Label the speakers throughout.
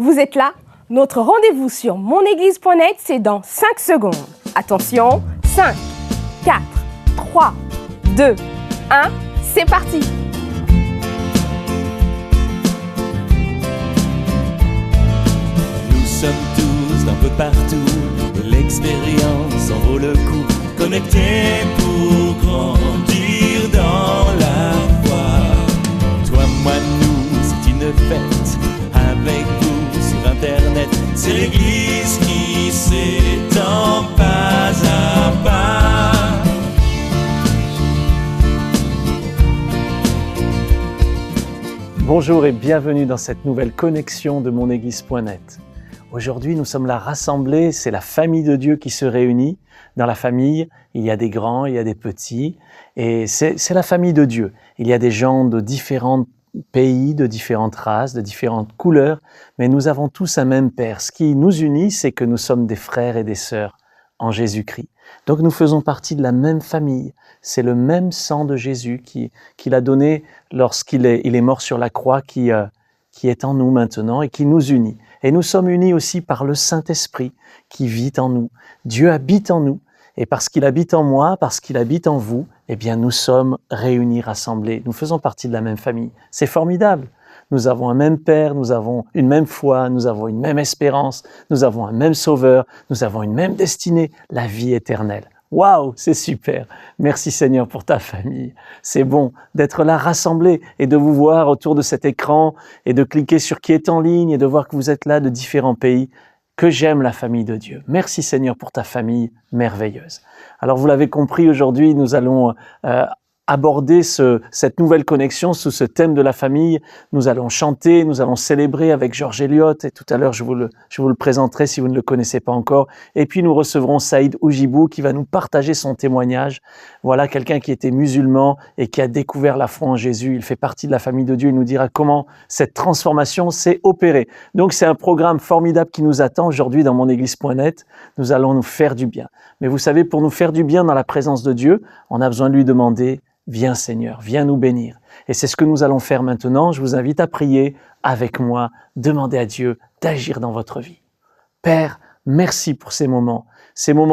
Speaker 1: vous êtes là? Notre rendez-vous sur monéglise.net, c'est dans 5 secondes. Attention, 5, 4, 3, 2, 1, c'est parti!
Speaker 2: Nous sommes tous d'un peu partout, et l'expérience en vaut le coup. Connectés pour grandir dans la foi. Toi, moi, nous, c'est une fête avec vous sur Internet. C'est l'Église qui s'étend pas à pas.
Speaker 3: Bonjour et bienvenue dans cette nouvelle connexion de monéglise.net. Aujourd'hui, nous sommes là rassemblés, c'est la famille de Dieu qui se réunit. Dans la famille, il y a des grands, il y a des petits, et c'est la famille de Dieu. Il y a des gens de différents pays, de différentes races, de différentes couleurs, mais nous avons tous un même Père. Ce qui nous unit, c'est que nous sommes des frères et des sœurs en Jésus-Christ. Donc nous faisons partie de la même famille. C'est le même sang de Jésus qu'il a donné lorsqu'il est mort sur la croix, qui est en nous maintenant et qui nous unit. Et nous sommes unis aussi par le Saint-Esprit qui vit en nous. Dieu habite en nous. Et parce qu'il habite en moi, parce qu'il habite en vous, eh bien nous sommes réunis, rassemblés. Nous faisons partie de la même famille. C'est formidable. Nous avons un même Père, nous avons une même foi, nous avons une même espérance, nous avons un même Sauveur, nous avons une même destinée, la vie éternelle. Waouh, c'est super. Merci Seigneur pour ta famille. C'est bon d'être là rassemblés et de vous voir autour de cet écran et de cliquer sur qui est en ligne et de voir que vous êtes là de différents pays. Que j'aime la famille de Dieu. Merci Seigneur pour ta famille merveilleuse. Alors vous l'avez compris, aujourd'hui nous allons aborder cette nouvelle connexion sous ce thème de la famille. Nous allons chanter, nous allons célébrer avec Georges Elliott et tout à l'heure je vous le présenterai si vous ne le connaissez pas encore. Et puis nous recevrons Saïd Oujibou qui va nous partager son témoignage. Voilà quelqu'un qui était musulman et qui a découvert la foi en Jésus. Il fait partie de la famille de Dieu. Il nous dira comment cette transformation s'est opérée. Donc c'est un programme formidable qui nous attend aujourd'hui dans monéglise.net. Nous allons nous faire du bien. Mais vous savez, pour nous faire du bien dans la présence de Dieu, on a besoin de lui demander: viens Seigneur, viens nous bénir. Et c'est ce que nous allons faire maintenant. Je vous invite à prier avec moi, demander à Dieu d'agir dans votre vie. Père, merci pour ces moments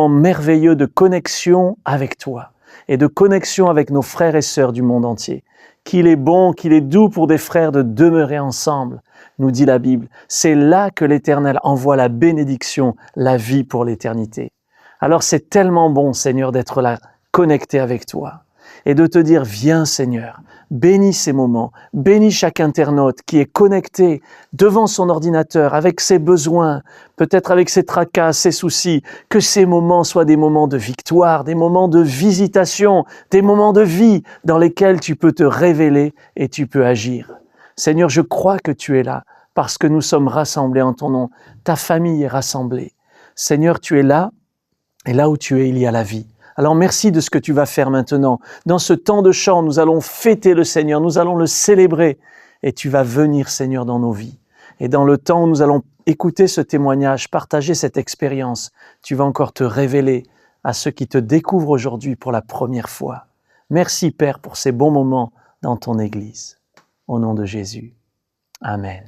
Speaker 3: merveilleux de connexion avec toi et de connexion avec nos frères et sœurs du monde entier. Qu'il est bon, qu'il est doux pour des frères de demeurer ensemble, nous dit la Bible. C'est là que l'Éternel envoie la bénédiction, la vie pour l'éternité. Alors c'est tellement bon, Seigneur, d'être là, connecté avec toi. Et de te dire: viens Seigneur, bénis ces moments, bénis chaque internaute qui est connecté devant son ordinateur avec ses besoins, peut-être avec ses tracas, ses soucis, que ces moments soient des moments de victoire, des moments de visitation, des moments de vie dans lesquels tu peux te révéler et tu peux agir. Seigneur, je crois que tu es là parce que nous sommes rassemblés en ton nom, ta famille est rassemblée. Seigneur, tu es là et là où tu es, il y a la vie. Alors merci de ce que tu vas faire maintenant. Dans ce temps de chant, nous allons fêter le Seigneur, nous allons le célébrer et tu vas venir Seigneur dans nos vies. Et dans le temps où nous allons écouter ce témoignage, partager cette expérience, tu vas encore te révéler à ceux qui te découvrent aujourd'hui pour la première fois. Merci Père pour ces bons moments dans ton Église. Au nom de Jésus. Amen.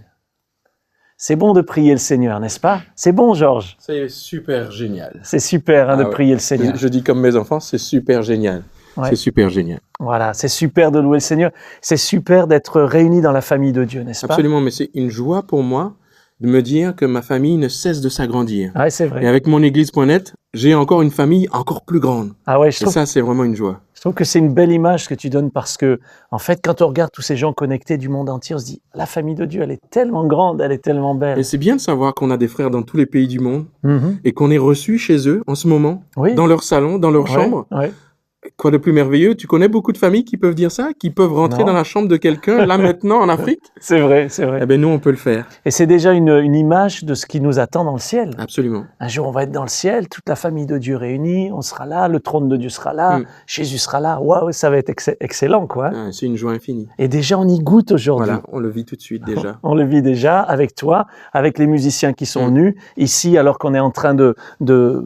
Speaker 3: C'est bon de prier le Seigneur, n'est-ce pas? C'est bon, Georges?
Speaker 4: C'est super génial.
Speaker 3: C'est super de prier le Seigneur.
Speaker 4: Je dis comme mes enfants, c'est super génial.
Speaker 3: Ouais.
Speaker 4: C'est super génial.
Speaker 3: Voilà, c'est super de louer le Seigneur. C'est super d'être réunis dans la famille de Dieu, n'est-ce pas?
Speaker 4: Absolument, mais c'est une joie pour moi de me dire que ma famille ne cesse de s'agrandir.
Speaker 3: Ouais, c'est vrai.
Speaker 4: Et avec monéglise.net, j'ai encore une famille encore plus grande.
Speaker 3: Ah ouais,
Speaker 4: Et ça, c'est vraiment une joie.
Speaker 3: Je trouve que c'est une belle image que tu donnes parce que, en fait, quand on regarde tous ces gens connectés du monde entier, on se dit, la famille de Dieu, elle est tellement grande, elle est tellement belle.
Speaker 4: Et c'est bien de savoir qu'on a des frères dans tous les pays du monde et qu'on est reçus chez eux en ce moment,
Speaker 3: Oui.
Speaker 4: dans leur salon, dans leur chambre.
Speaker 3: Ouais.
Speaker 4: Quoi de plus merveilleux? Tu connais beaucoup de familles qui peuvent dire ça, qui peuvent rentrer dans la chambre de quelqu'un, là maintenant, en Afrique?
Speaker 3: C'est vrai, c'est vrai.
Speaker 4: Eh bien, nous, on peut le faire.
Speaker 3: Et c'est déjà une image de ce qui nous attend dans le ciel.
Speaker 4: Absolument.
Speaker 3: Un jour, on va être dans le ciel, toute la famille de Dieu réunie, on sera là, le trône de Dieu sera là, Jésus sera là. Waouh, ça va être excellent, quoi.
Speaker 4: Ah, c'est une joie infinie.
Speaker 3: Et déjà, on y goûte aujourd'hui.
Speaker 4: Voilà, on le vit tout de suite déjà.
Speaker 3: On le vit déjà avec toi, avec les musiciens qui sont venus. Ici, alors qu'on est en train de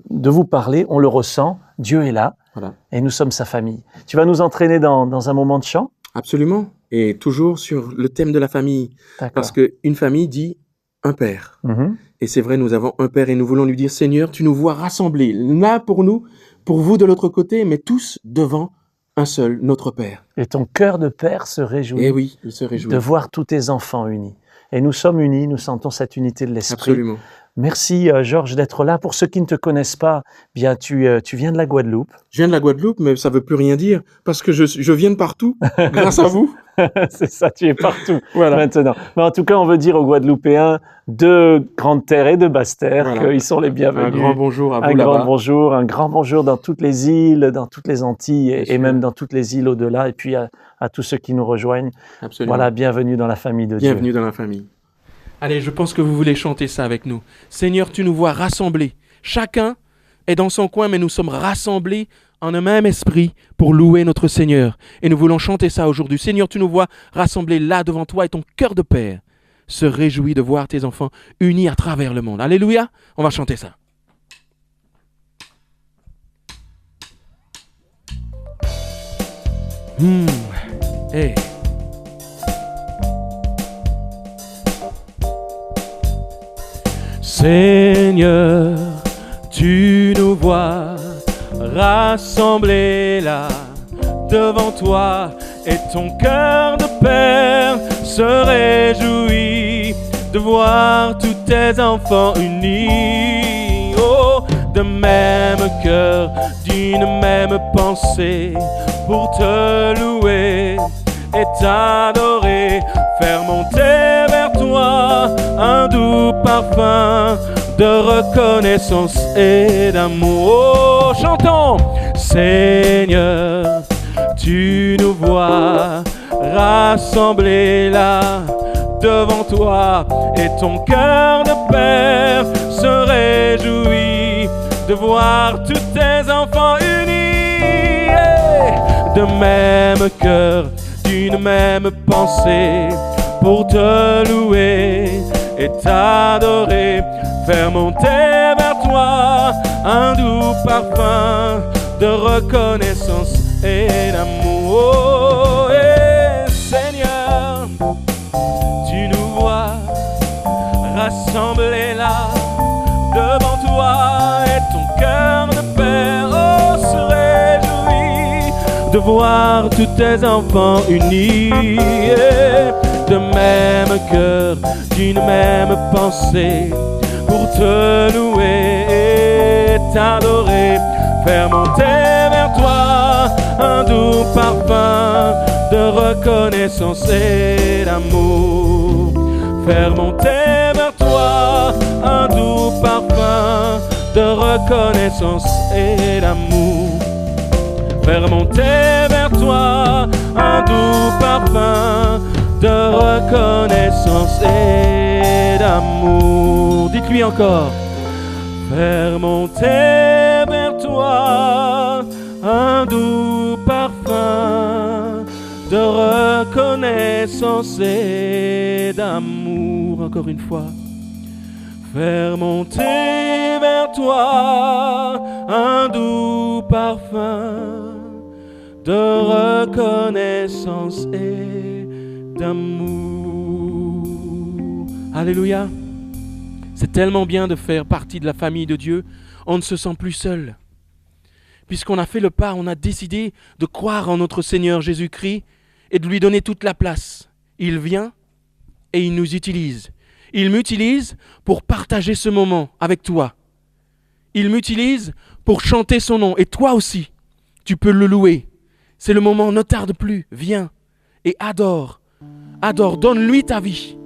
Speaker 3: vous parler, on le ressent, Dieu est là.
Speaker 4: Voilà.
Speaker 3: Et nous sommes sa famille. Tu vas nous entraîner dans un moment de chant?
Speaker 4: Absolument. Et toujours sur le thème de la famille.
Speaker 3: D'accord.
Speaker 4: Parce qu'une famille dit un Père.
Speaker 3: Mhm.
Speaker 4: Et c'est vrai, nous avons un Père et nous voulons lui dire, Seigneur, tu nous vois rassemblés, là pour nous, pour vous de l'autre côté, mais tous devant un seul, notre Père.
Speaker 3: Et ton cœur de père se réjouit
Speaker 4: Et oui, il se réjouit.
Speaker 3: de voir tous tes enfants unis. Et nous sommes unis, nous sentons cette unité de l'esprit.
Speaker 4: Absolument.
Speaker 3: Merci Georges d'être là. Pour ceux qui ne te connaissent pas, bien tu viens de la Guadeloupe.
Speaker 4: Je viens de la Guadeloupe, mais ça veut plus rien dire, parce que je viens de partout, grâce à vous.
Speaker 3: C'est ça, tu es partout
Speaker 4: Voilà.
Speaker 3: maintenant. Mais en tout cas, on veut dire aux Guadeloupéens de Grande Terre et de Basse Terre
Speaker 4: Voilà.
Speaker 3: qu'ils sont les bienvenus.
Speaker 4: Un grand bonjour à vous
Speaker 3: Un
Speaker 4: là-bas.
Speaker 3: un grand bonjour dans toutes les îles, dans toutes les Antilles
Speaker 4: Bien
Speaker 3: et
Speaker 4: sûr.
Speaker 3: même dans toutes les îles au-delà. Et puis à tous ceux qui nous rejoignent,
Speaker 4: Absolument.
Speaker 3: voilà, bienvenue dans la famille de
Speaker 4: Bienvenue dans la famille.
Speaker 5: Allez, je pense que vous voulez chanter ça avec nous. Seigneur, tu nous vois rassemblés. Chacun est dans son coin, mais nous sommes rassemblés en un même esprit pour louer notre Seigneur. Et nous voulons chanter ça aujourd'hui. Seigneur, tu nous vois rassemblés là devant toi et ton cœur de Père se réjouit de voir tes enfants unis à travers le monde. Alléluia, on va chanter ça. Hey. Seigneur, tu nous vois rassemblés là devant toi et ton cœur de Père se réjouit de voir tous tes enfants unis. Oh, de même cœur, d'une même pensée pour te louer et t'adorer, faire monter vers toi un doux parfum de reconnaissance et d'amour. Oh, chantons! Seigneur, tu nous vois rassemblés là devant toi et ton cœur de Père se réjouit de voir tous tes enfants unis. De même cœur, d'une même pensée pour te louer et t'adorer, faire monter vers toi un doux parfum de reconnaissance et d'amour. Et Seigneur, tu nous vois rassemblés là devant toi et ton cœur de Père se réjouit de voir tous tes enfants unis. De même cœur, d'une même pensée pour te louer et t'adorer, faire monter vers toi un doux parfum de reconnaissance et d'amour, faire monter vers toi un doux parfum de reconnaissance et d'amour, faire monter vers toi un doux parfum de reconnaissance et d'amour. Dites-lui encore. Faire monter vers toi un doux parfum de reconnaissance et d'amour. Encore une fois. Faire monter vers toi un doux parfum de reconnaissance et d'amour. Alléluia. C'est tellement bien de faire partie de la famille de Dieu. On ne se sent plus seul. Puisqu'on a fait le pas, on a décidé de croire en notre Seigneur Jésus-Christ et de lui donner toute la place. Il vient et il nous utilise. Il m'utilise pour partager ce moment avec toi. Il m'utilise pour chanter son nom. Et toi aussi, tu peux le louer. C'est le moment, ne tarde plus. Viens et adore. Adore, donne-lui ta vie.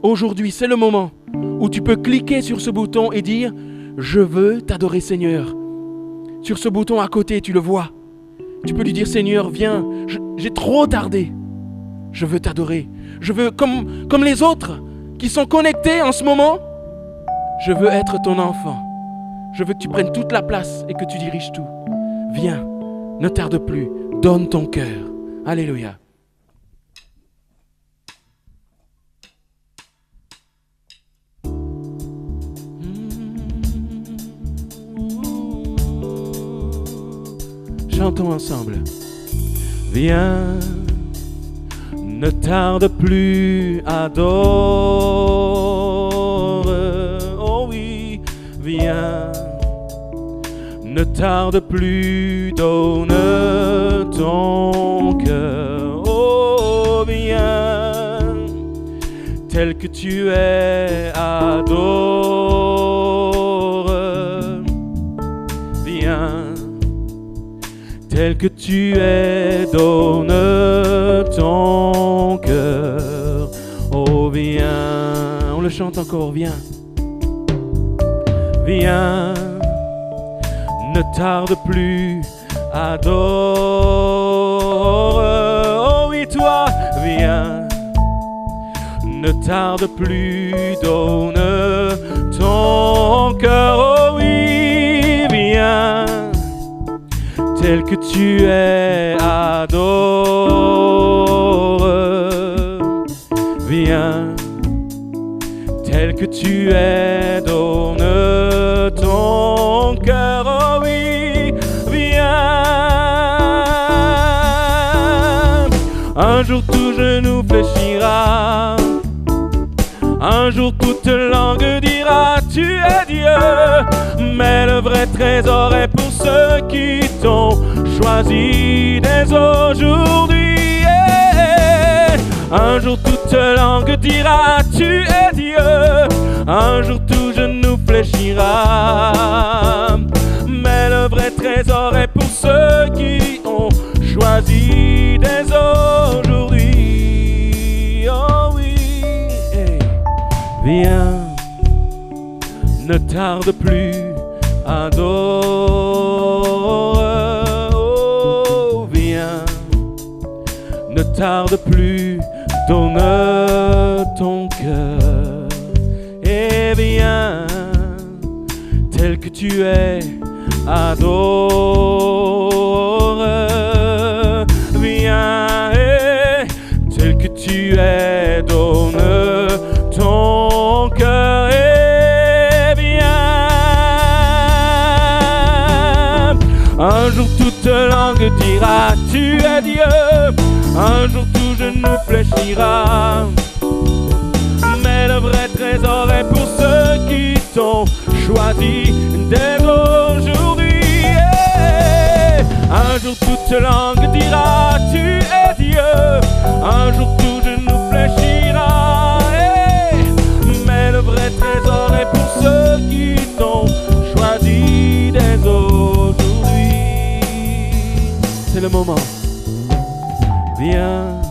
Speaker 5: Aujourd'hui, c'est le moment où tu peux cliquer sur ce bouton et dire « Je veux t'adorer Seigneur ». Sur ce bouton à côté, tu le vois. Tu peux lui dire « Seigneur, viens, j'ai trop tardé. Je veux t'adorer. Je veux, comme les autres qui sont connectés en ce moment, je veux être ton enfant. Je veux que tu prennes toute la place et que tu diriges tout. Viens, ne tarde plus, donne ton cœur. Alléluia. Chantons ensemble. Viens, ne tarde plus, adore. viens. Ne tarde plus, donne ton cœur. Oh, viens, tel que tu es, adore. Viens, tel que tu es, donne ton cœur. Oh, viens, on le chante encore, viens. Viens, ne tarde plus, adore. Oh oui, toi, viens, ne tarde plus, donne ton cœur. Oh oui, viens, tel que tu es, adore. Viens, tel que tu es, donne ton cœur. Oh oui, viens. Un jour tout genou fléchira, un jour toute langue dira tu es Dieu. Mais le vrai trésor est pour ceux qui t'ont choisi dès aujourd'hui. Un jour toute langue dira tu es Dieu, un jour tout genou fléchira. Mais le vrai trésor est pour ceux qui ont choisi dès aujourd'hui. Oh oui, hey. Viens, ne tarde plus, adore. Oh, viens, ne tarde plus, donne ton cœur. Et viens, tel que tu es, adore. Viens, tel que tu es, donne ton cœur. Et viens. Un jour toute langue dira tu es Dieu, un jour tout genou fléchira. Mais le vrai trésor est pour ceux qui t'ont choisi dès aujourd'hui. Un jour toute langue dira tu es Dieu, un jour tout genou fléchira. Mais le vrai trésor est pour ceux qui t'ont choisi dès aujourd'hui. C'est le moment. Viens,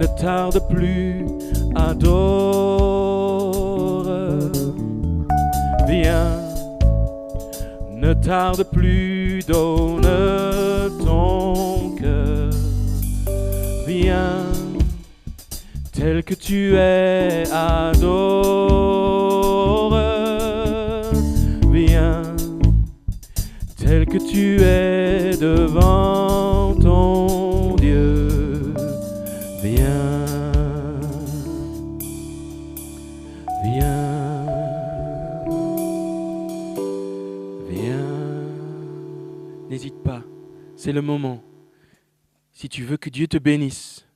Speaker 5: ne tarde plus, adore. Viens, ne tarde plus, donne ton cœur. Viens, tel que tu es, adore. Viens, tel que tu es devant ton Dieu. Viens, viens, viens. N'hésite pas, c'est le moment. Si tu veux que Dieu te bénisse,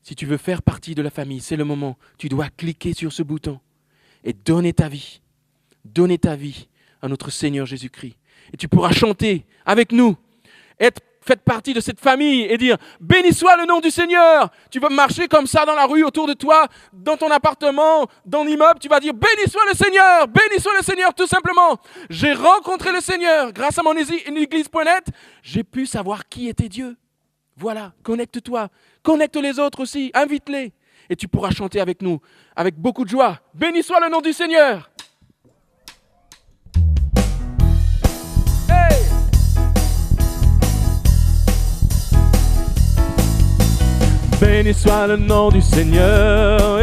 Speaker 5: si tu veux faire partie de la famille, c'est le moment. Tu dois cliquer sur ce bouton et donner ta vie à notre Seigneur Jésus-Christ. Et tu pourras chanter avec nous, faites partie de cette famille et dire « Béni soit le nom du Seigneur ». Tu vas marcher comme ça dans la rue, autour de toi, dans ton appartement, dans l'immeuble, tu vas dire « Béni soit le Seigneur, béni soit le Seigneur » tout simplement. J'ai rencontré le Seigneur grâce à mon église.net, j'ai pu savoir qui était Dieu. Voilà, connecte-toi, connecte les autres aussi, invite-les. Et tu pourras chanter avec nous, avec beaucoup de joie. « Béni soit le nom du Seigneur ». Béni soit le nom du Seigneur,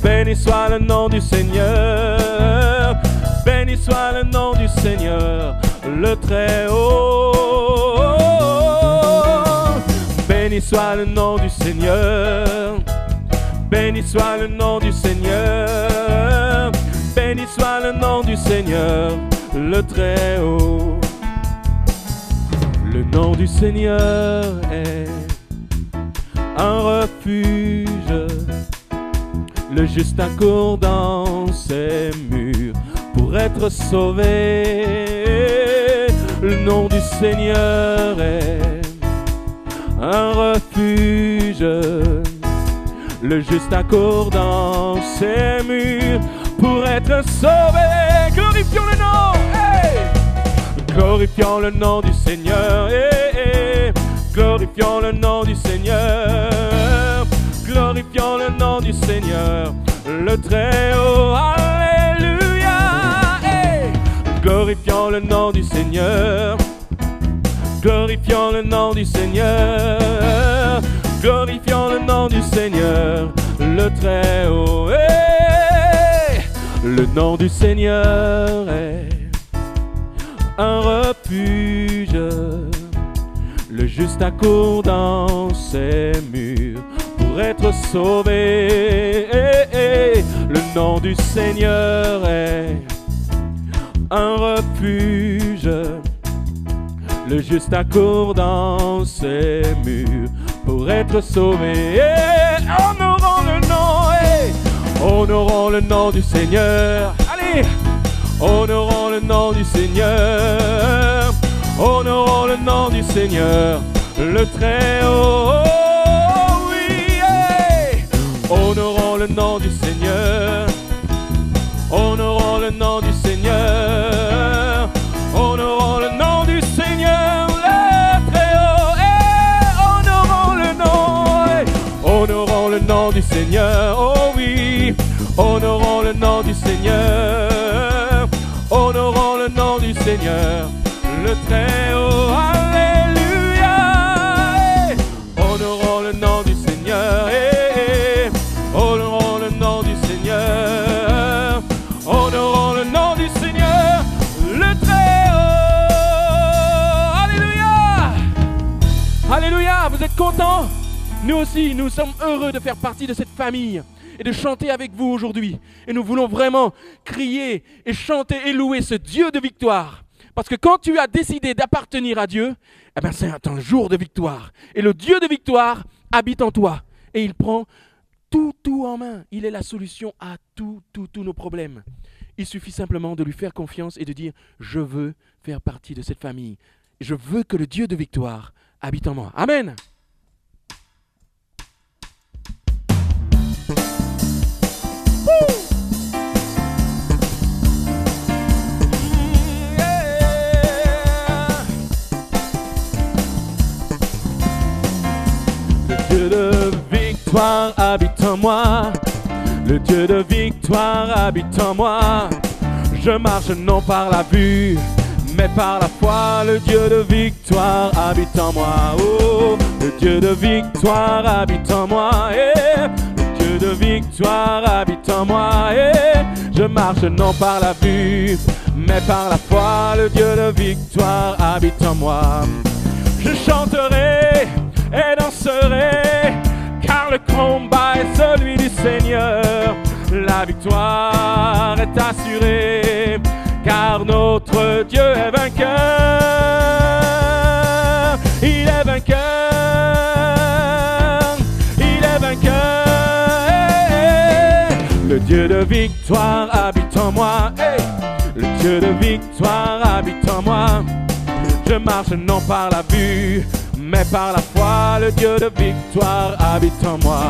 Speaker 5: béni soit le nom du Seigneur, béni soit le nom du Seigneur, le Très-Haut. Béni soit le nom du Seigneur, béni soit le nom du Seigneur, béni soit le nom du Seigneur, le Très-Haut. Le nom du Seigneur est un refuge, le juste accourt dans ses murs pour pour être sauvé. Le nom du Seigneur est un refuge. Le juste accourt dans ses murs pour être sauvé. Glorifions le nom, hey! Glorifions le nom du Seigneur, hey, hey. Glorifions le nom du Seigneur. Glorifions le nom du Seigneur, le Très-Haut, alléluia, hey! Glorifions le nom du Seigneur. Glorifions le nom du Seigneur. Glorifions le nom du Seigneur, le Très-Haut. Hey! Le nom du Seigneur est un refuge. Le juste accourt dans ses murs pour être sauvé. Hey, hey! Le nom du Seigneur est un refuge. Le juste accourt dans ses murs pour être sauvé. Hey! Honorons le nom, hey! Honorons le nom du Seigneur. Allez! Honorons le nom du Seigneur. Honorons le nom du Seigneur, le Très-Haut. Oh, oui, hey! Honorons le nom du Seigneur. Honorons le nom du Seigneur. Honorons le nom du Seigneur, le Très-Haut. Hey! Honorons le nom, hey! Honorons le nom du Seigneur. Oh oui, honorons le nom du Seigneur. Honorons le nom du Seigneur, le Très-Haut, alléluia, hey! Honorons le nom du Seigneur, hey! Honorons le nom du Seigneur. Honorons le nom du Seigneur, le Très-Haut, alléluia. Alléluia, vous êtes contents? Nous aussi, nous sommes heureux de faire partie de cette famille et de chanter avec vous aujourd'hui. Et nous voulons vraiment crier et chanter et louer ce Dieu de victoire. Parce que quand tu as décidé d'appartenir à Dieu, eh ben c'est un jour de victoire. Et le Dieu de victoire habite en toi. Et il prend tout en main. Il est la solution à tous nos problèmes. Il suffit simplement de lui faire confiance et de dire « Je veux faire partie de cette famille. Je veux que le Dieu de victoire habite en moi. » Amen. Le Dieu de victoire habite en moi. Le Dieu de victoire habite en moi. Je marche non par la vue, mais par la foi. Le Dieu de victoire habite en moi. Oh, le Dieu de victoire habite en moi. Eh, le Dieu de victoire habite en moi. Eh, je marche non par la vue, mais par la foi. Le Dieu de victoire habite en moi. Je chanterai et danserai, car le combat est celui du Seigneur. La victoire est assurée, car notre Dieu est vainqueur. Il est vainqueur. Il est vainqueur. Le Dieu de victoire habite en moi. Hey! Le Dieu de victoire habite en moi. Je marche non par la vue, mais par la foi. Le Dieu de victoire habite en moi.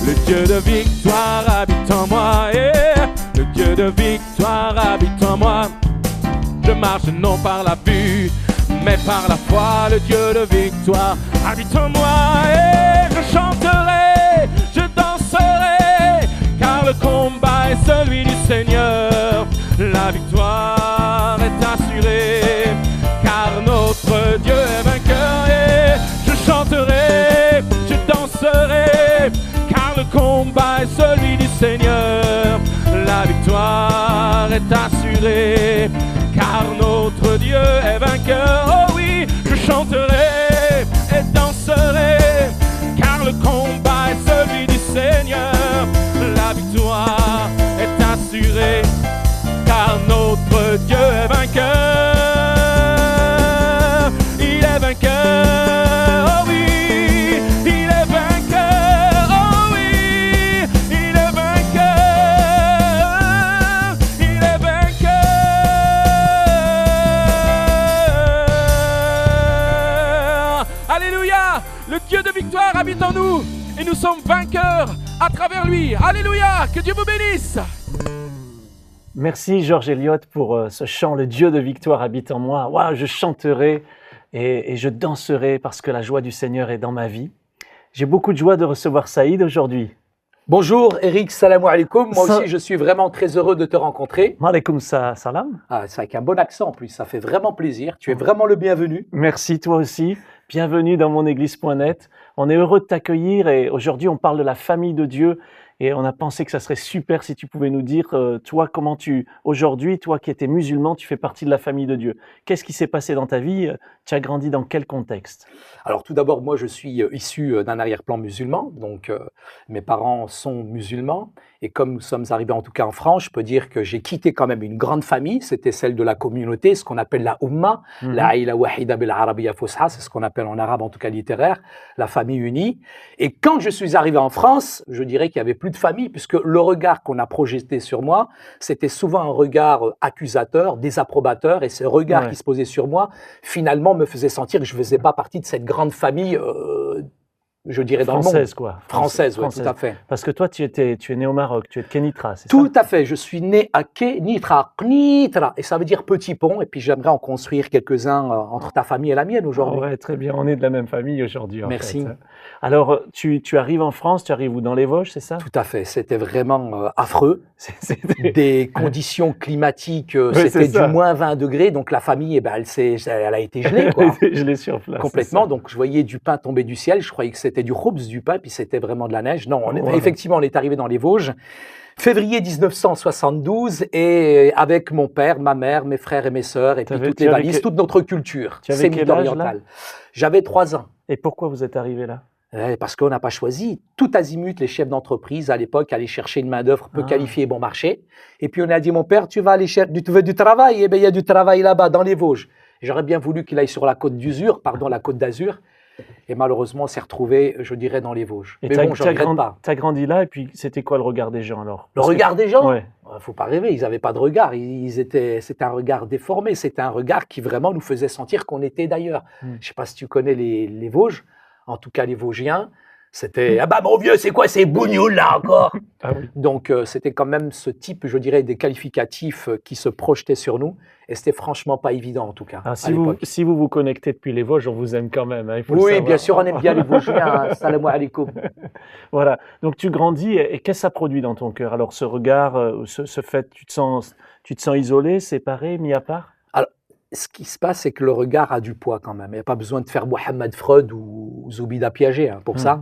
Speaker 5: Le Dieu de victoire habite en moi. Yeah. Le Dieu de victoire habite en moi. Je marche non par la vue, mais par la foi. Le Dieu de victoire habite en moi. Et je chanterai, je danserai, car le combat est celui du Seigneur. La victoire est assurée, car notre Dieu est vainqueur. Et je chanterai, je danserai, car le combat est celui du Seigneur. La victoire est assurée, car notre Dieu est vainqueur. Oh oui, je chanterai et danserai, car le combat est celui du Seigneur. La victoire est assurée, car notre Dieu est vainqueur. Il est vainqueur, oh oui, il est vainqueur, oh oui, il est vainqueur, il est vainqueur. victoire habite en nous et nous sommes vainqueurs à travers lui. Alléluia, que Dieu vous bénisse.
Speaker 3: Merci Georges Elliott pour ce chant, le Dieu de victoire habite en moi. Waouh, je chanterai et je danserai parce que la joie du Seigneur est dans ma vie. J'ai beaucoup de joie de recevoir Saïd aujourd'hui.
Speaker 6: Bonjour Eric, salam alaikum. Moi
Speaker 3: Ça-
Speaker 6: aussi, je suis vraiment très heureux de te rencontrer.
Speaker 3: Maaleykoum salam.
Speaker 6: Ah, c'est avec un bon accent en plus, ça fait vraiment plaisir. Tu es vraiment le bienvenu.
Speaker 3: Merci toi aussi. Bienvenue dans monéglise.net. On est heureux de t'accueillir et aujourd'hui on parle de la famille de Dieu et on a pensé que ça serait super si tu pouvais nous dire, toi, comment aujourd'hui, toi qui étais musulman, tu fais partie de la famille de Dieu. Qu'est-ce qui s'est passé dans ta vie? Tu as grandi dans quel contexte?
Speaker 6: Alors tout d'abord, moi je suis issu d'un arrière-plan musulman, donc mes parents sont musulmans. Et comme nous sommes arrivés en tout cas en France, je peux dire que j'ai quitté quand même une grande famille, c'était celle de la communauté, ce qu'on appelle la Ummah, la Aïla Wahida bil Arabiya Fusha, c'est ce qu'on appelle en arabe en tout cas littéraire, la famille unie. Et quand je suis arrivé en France, je dirais qu'il y avait plus de famille, puisque le regard qu'on a projeté sur moi, c'était souvent un regard accusateur, désapprobateur, et ce regard qui se posait sur moi, finalement me faisait sentir que je faisais pas partie de cette grande famille, je dirais dans le monde.
Speaker 3: Française, quoi.
Speaker 6: Française, oui, tout à fait.
Speaker 3: Parce que toi, tu es né au Maroc, tu es de Kenitra, c'est ça?
Speaker 6: Tout à fait. Je suis né à Kenitra, Knitra, et ça veut dire petit pont. Et puis j'aimerais en construire quelques-uns entre ta famille et la mienne aujourd'hui.
Speaker 3: Ouais, très bien. On est de la même famille aujourd'hui.
Speaker 6: Merci.
Speaker 3: Fait. Alors, tu arrives en France, tu arrives où? Dans les Vosges, c'est ça?
Speaker 6: Tout à fait. C'était vraiment affreux.
Speaker 3: C'était
Speaker 6: Des conditions climatiques,
Speaker 3: c'est
Speaker 6: c'était
Speaker 3: ça.
Speaker 6: du moins 20 degrés. Donc la famille, eh ben, elle a été gelée, quoi.
Speaker 3: gelé sur place.
Speaker 6: Complètement. Donc je voyais du pain tomber du ciel. Je croyais que c'était du khoubz, du pain, puis c'était vraiment de la neige. Non, effectivement, on est arrivé dans les Vosges. Février 1972, et avec mon père, ma mère, mes frères et mes sœurs, et puis toutes les valises, toute notre culture
Speaker 3: Tu avais quel âge, là?
Speaker 6: sémite-orientale. J'avais 3 ans.
Speaker 3: Et pourquoi vous êtes arrivé là?
Speaker 6: Parce qu'on n'a pas choisi. Tout azimut, les chefs d'entreprise, à l'époque, allaient chercher une main-d'œuvre peu qualifiée et bon marché. Et puis on a dit, mon père, tu vas aller chercher, tu veux du travail? Eh bien, il y a du travail là-bas, dans les Vosges. J'aurais bien voulu qu'il aille sur la côte d'Azur, la côte d'Azur. Et malheureusement, on s'est retrouvé, je dirais, dans les Vosges.
Speaker 3: Et
Speaker 6: mais bon, je ne regrette pas.
Speaker 3: Tu as grandi là, et puis c'était quoi le regard des gens alors?
Speaker 6: Le regard des gens?
Speaker 3: Ouais.
Speaker 6: Faut pas rêver, ils n'avaient pas de regard. C'était un regard déformé. C'était un regard qui vraiment nous faisait sentir qu'on était d'ailleurs. Je ne sais pas si tu connais les Vosges, en tout cas les Vosgiens. C'était ah bah mon vieux, c'est quoi ces bougnoules là encore?
Speaker 3: Ah oui.
Speaker 6: Donc c'était quand même ce type, je dirais, des qualificatifs qui se projetaient sur nous, et c'était franchement pas évident en tout cas.
Speaker 3: Ah,
Speaker 6: à
Speaker 3: si
Speaker 6: l'époque.
Speaker 3: vous vous connectez depuis les Vosges, on vous aime quand même. Hein, il faut le
Speaker 6: Oui,
Speaker 3: savoir.
Speaker 6: bien sûr, on aime bien les Vosgiens. Salam alaikum.
Speaker 3: Voilà. Donc tu grandis, et qu'est-ce que ça produit dans ton cœur? Alors ce regard, ce fait, tu te sens isolé, séparé, mis à part?
Speaker 6: Ce qui se passe, c'est que le regard a du poids quand même. Il n'y a pas besoin de faire Mohamed Freud ou Zoubida Piaget pour ça.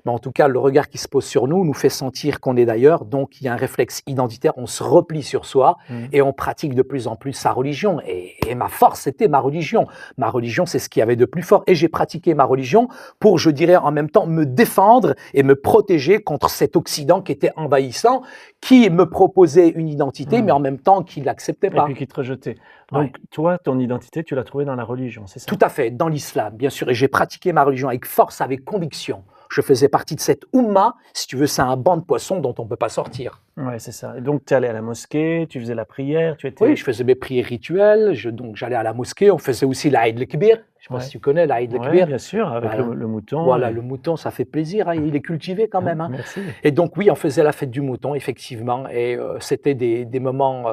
Speaker 6: Mais en tout cas, le regard qui se pose sur nous fait sentir qu'on est d'ailleurs. Donc, il y a un réflexe identitaire. On se replie sur soi et on pratique de plus en plus sa religion. Et ma force, c'était ma religion. Ma religion, c'est ce qu'il y avait de plus fort. Et j'ai pratiqué ma religion pour, je dirais, en même temps, me défendre et me protéger contre cet Occident qui était envahissant, qui me proposait une identité, mais en même temps, qui ne l'acceptait pas.
Speaker 3: Et puis qui te rejetait. Donc toi, ton identité, tu l'as trouvée dans la religion, c'est ça?
Speaker 6: Tout à fait, dans l'islam, bien sûr. Et j'ai pratiqué ma religion avec force, avec conviction. Je faisais partie de cette Ummah. Si tu veux, c'est un banc de poissons dont on ne peut pas sortir.
Speaker 3: Ouais, c'est ça. Et donc, tu es allé à la mosquée, tu faisais la prière, tu étais...
Speaker 6: Oui, je faisais mes prières rituelles. Donc, j'allais à la mosquée. On faisait aussi l'Aïd el-Kbir. Je ne sais pas si tu connais l'Aïd el-Kbir.
Speaker 3: Oui, bien sûr, avec
Speaker 6: voilà.
Speaker 3: le mouton.
Speaker 6: Voilà, le mouton, ça fait plaisir. Hein. Il est cultivé quand même. Hein.
Speaker 3: Merci.
Speaker 6: Et donc, oui, on faisait la fête du mouton, effectivement. Et c'était des moments